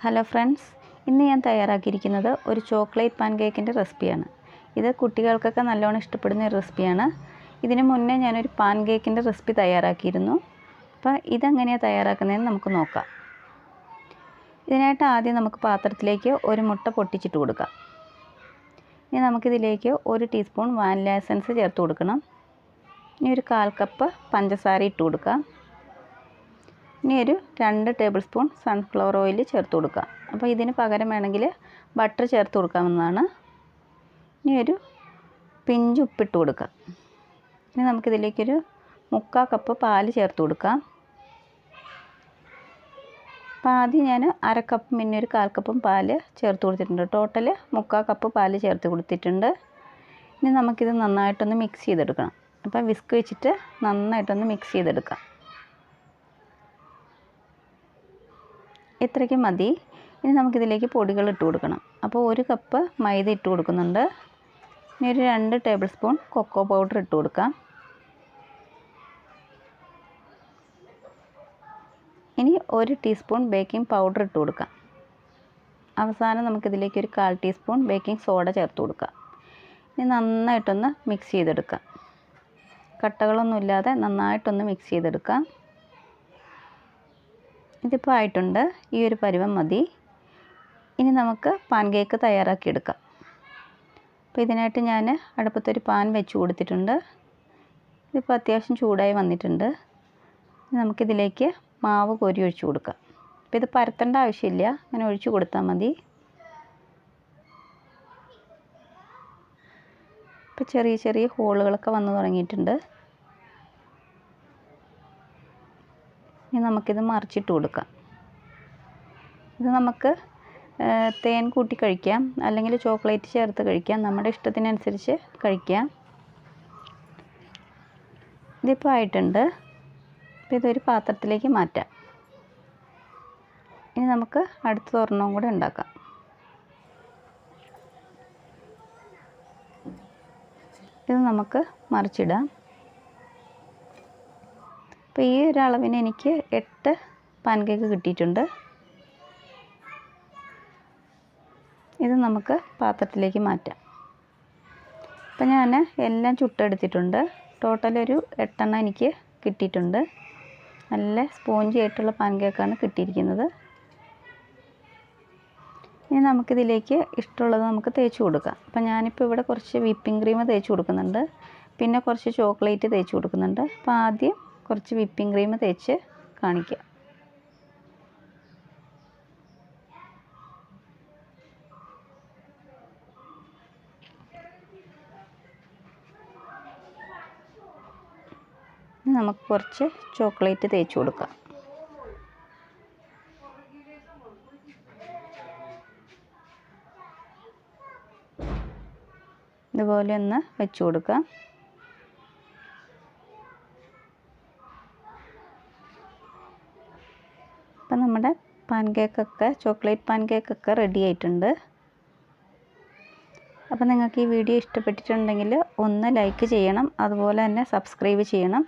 Hello friends, ഇന്ന് ഞാൻ തയ്യാറാക്കിയിരിക്കുന്നത് ഒരു ചോക്ലേറ്റ് പാൻകേക്കിൻ്റെ റെസിപ്പിയാണ്. ഇത് കുട്ടികൾക്കൊക്കെ നല്ലോണം ഇഷ്ടപ്പെടുന്ന ഒരു റെസിപ്പിയാണ്. ഇതിന് മുന്നേ ഞാനൊരു പാൻകേക്കിൻ്റെ റെസിപ്പി തയ്യാറാക്കിയിരുന്നു. അപ്പോൾ ഇതെങ്ങനെയാണ് തയ്യാറാക്കുന്നതെന്ന് നമുക്ക് നോക്കാം. ഇതിനായിട്ട് ആദ്യം നമുക്ക് പാത്രത്തിലേക്ക് ഒരു മുട്ട പൊട്ടിച്ചിട്ട് കൊടുക്കാം. ഇനി നമുക്കിതിലേക്ക് 1 ടീസ്പൂൺ വാനില എസൻസ് ചേർത്ത് കൊടുക്കണം. ഇനി ഒരു 1/4 കപ്പ് പഞ്ചസാര ഇട്ട് കൊടുക്കാം. ഇനി ഒരു 2 ടേബിൾ സ്പൂൺ സൺഫ്ലവർ ഓയിൽ ചേർത്ത് കൊടുക്കാം. അപ്പോൾ ഇതിന് പകരം വേണമെങ്കിൽ ബട്ടർ ചേർത്ത് കൊടുക്കാവുന്നതാണ്. ഇനി ഒരു പിഞ്ച് ഉപ്പിട്ട് കൊടുക്കാം. ഇനി നമുക്കിതിലേക്കൊരു 3/4 കപ്പ് പാൽ ചേർത്ത് കൊടുക്കാം. അപ്പോൾ ആദ്യം ഞാൻ 1/2 കപ്പ് പിന്നെ ഒരു 1/4 കപ്പും പാൽ ചേർത്ത് കൊടുത്തിട്ടുണ്ട്. ടോട്ടൽ 3/4 കപ്പ് പാൽ ചേർത്ത് കൊടുത്തിട്ടുണ്ട്. ഇനി നമുക്കിത് നന്നായിട്ടൊന്ന് മിക്സ് ചെയ്തെടുക്കണം. അപ്പോൾ വിസ്ക് വെച്ചിട്ട് നന്നായിട്ടൊന്ന് മിക്സ് ചെയ്തെടുക്കാം. ഇത്രയ്ക്ക് മതി. ഇനി നമുക്കിതിലേക്ക് പൊടികൾ ഇട്ട് കൊടുക്കണം. അപ്പോൾ 1 കപ്പ് മൈദ ഇട്ട് കൊടുക്കുന്നുണ്ട്. ഇനി ഒരു 2 ടേബിൾ സ്പൂൺ കൊക്കോ പൗഡർ ഇട്ട് കൊടുക്കാം. ഇനി 1 ടീസ്പൂൺ ബേക്കിംഗ് പൗഡർ ഇട്ട് കൊടുക്കാം. അവസാനം നമുക്കിതിലേക്ക് ഒരു 1/4 ടീസ്പൂൺ ബേക്കിംഗ് സോഡ ചേർത്ത് കൊടുക്കാം. ഇനി നന്നായിട്ടൊന്ന് മിക്സ് ചെയ്തെടുക്കാം. കട്ടകളൊന്നുമില്ലാതെ നന്നായിട്ടൊന്ന് മിക്സ് ചെയ്തെടുക്കാം. ഇതിപ്പോൾ ആയിട്ടുണ്ട്. ഈ ഒരു പരുവം മതി. ഇനി നമുക്ക് പാൻകേക്ക് തയ്യാറാക്കിയെടുക്കാം. അപ്പോൾ ഇതിനായിട്ട് ഞാൻ അടുപ്പത്തൊരു പാൻ വെച്ച് കൊടുത്തിട്ടുണ്ട്. ഇതിപ്പോൾ അത്യാവശ്യം ചൂടായി വന്നിട്ടുണ്ട്. നമുക്കിതിലേക്ക് മാവ് കോരി ഒഴിച്ച് കൊടുക്കാം. അപ്പോൾ ഇത് പരത്തേണ്ട ആവശ്യമില്ല, അങ്ങനെ ഒഴിച്ച് കൊടുത്താൽ മതി. ഇപ്പോൾ ചെറിയ ചെറിയ ഹോളുകളൊക്കെ വന്നു തുടങ്ങിയിട്ടുണ്ട്. ഇനി നമുക്കിത് മറിച്ചിട്ട് കൊടുക്കാം. ഇത് നമുക്ക് തേൻ കൂട്ടി കഴിക്കാം, അല്ലെങ്കിൽ ചോക്ലേറ്റ് ചേർത്ത് കഴിക്കാം. നമ്മുടെ ഇഷ്ടത്തിനനുസരിച്ച് കഴിക്കാം. ഇതിപ്പോൾ ആയിട്ടുണ്ട്. അപ്പോൾ ഇതൊരു പാത്രത്തിലേക്ക് മാറ്റാം. ഇനി നമുക്ക് അടുത്ത ഒരെണ്ണവും കൂടെ ഉണ്ടാക്കാം. ഇത് നമുക്ക് മറിച്ചിടാം. അപ്പോൾ ഈ ഒരു അളവിന് എനിക്ക് 8 പാൻകേക്ക് കിട്ടിയിട്ടുണ്ട്. ഇത് നമുക്ക് പാത്രത്തിലേക്ക് മാറ്റാം. അപ്പോൾ ഞാൻ എല്ലാം ചുട്ടെടുത്തിട്ടുണ്ട്. ടോട്ടൽ ഒരു 8 എണ്ണം എനിക്ക് കിട്ടിയിട്ടുണ്ട്. നല്ല സ്പോഞ്ചി ആയിട്ടുള്ള പാൻകേക്കാണ് കിട്ടിയിരിക്കുന്നത്. ഇനി നമുക്കിതിലേക്ക് ഇഷ്ടമുള്ളത് നമുക്ക് തേച്ച് കൊടുക്കാം. അപ്പോൾ ഞാനിപ്പോൾ ഇവിടെ കുറച്ച് വിപ്പിംഗ് ക്രീം തേച്ച് കൊടുക്കുന്നുണ്ട്, പിന്നെ കുറച്ച് ചോക്ലേറ്റ് തേച്ച് കൊടുക്കുന്നുണ്ട്. അപ്പോൾ ആദ്യം കുറച്ച് വിപ്പിംഗ് ക്രീം തേച്ച് കാണിക്കാം. നമുക്ക് കുറച്ച് ചോക്ലേറ്റ് തേച്ച് കൊടുക്കാം. ഇതുപോലെ ഒന്ന് വെച്ച് കൊടുക്കാം. അപ്പം നമ്മുടെ പാൻകേക്കൊക്കെ ചോക്ലേറ്റ് പാൻകേക്കൊക്കെ റെഡി ആയിട്ടുണ്ട്. അപ്പോൾ നിങ്ങൾക്ക് ഈ വീഡിയോ ഇഷ്ടപ്പെട്ടിട്ടുണ്ടെങ്കിൽ ഒന്ന് ലൈക്ക് ചെയ്യണം, അതുപോലെ തന്നെ സബ്സ്ക്രൈബ് ചെയ്യണം.